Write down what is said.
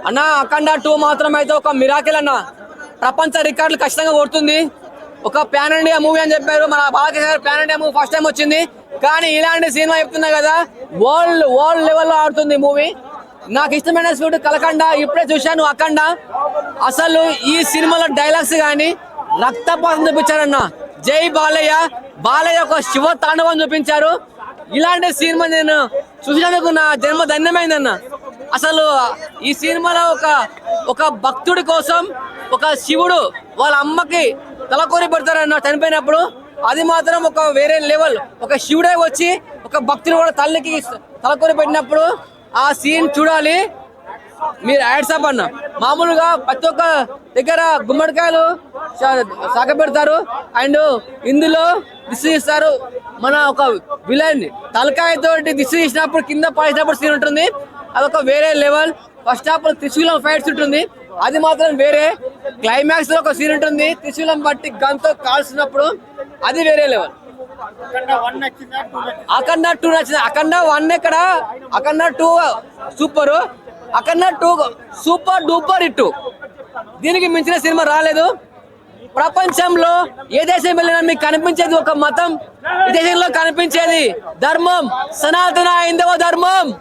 అన్న అఖండ 2 మాత్రం అయితే ఒక మిరాకిల్ అన్న. ప్రపంచ రికార్డులు ఖచ్చితంగా కొడుతుంది. ఒక ప్యాన్ ఇండియా మూవీ అని చెప్పారు. మన బాలకృష్ణ గారు pan India movie first time వచ్చింది. కానీ ఇలాంటి సినిమా చెప్తున్నా కదా, వరల్డ్ లెవెల్లో ఆడుతుంది మూవీ. నాకు ఇష్టమైన స్వీట్ కలకండ. ఇప్పుడే చూశాను అఖండ. అసలు ఈ సినిమాలో డైలాగ్స్ కానీ రక్తపాతం చూపించారన్న. జై బాలయ్య. బాలయ్య ఒక శివ తాండవం చూపించారు. ఇలాంటి సినిమా నేను చూసినందుకు నా జన్మ ధన్యమైందన్న. అసలు ఈ సినిమాలో ఒక భక్తుడి కోసం ఒక శివుడు వాళ్ళ అమ్మకి తలకొరి పెడతారన్న చనిపోయినప్పుడు. అది మాత్రం ఒక వేరే లెవెల్. ఒక శివుడే వచ్చి ఒక భక్తుడు కూడా తల్లికి తలకొరి పెట్టినప్పుడు ఆ సీన్ చూడాలి. మీరు యాడ్స్ అప్ అన్న. మామూలుగా ప్రతి ఒక్క దగ్గర గుమ్మడికాయలు సాగ పెడతారు అండ్ ఇందులో దిష్టి తీస్తారు. మన ఒక విలన్ తలకాయతో దిష్టి తీసినప్పుడు కింద పడేసినప్పుడు సీన్ ఉంటుంది. అదొక వేరే లెవెల్. ఫస్ట్ హాఫ్ త్రిశూలం ఫైట్స్ ఉంటుంది, అది మాత్రం వేరే. క్లైమాక్స్ లో ఒక సీన్ ఉంటుంది, త్రిశూలం బట్టి గన్తో కాల్చినప్పుడు, అది వేరే లెవెల్. అఖండ 2 నచ్చింది. అఖండ 1 ఎక్కడ, అఖండ 2 సూపర్, అఖండ 2 సూపర్ డూపర్ హిట్. దీనికి మించిన సినిమా రాలేదు. ప్రపంచంలో ఏ దేశం వెళ్ళినా మీకు కనిపించేది ఒక మతం, ఈ దేశంలో కనిపించేది ధర్మం, సనాతన హైందవ ధర్మం.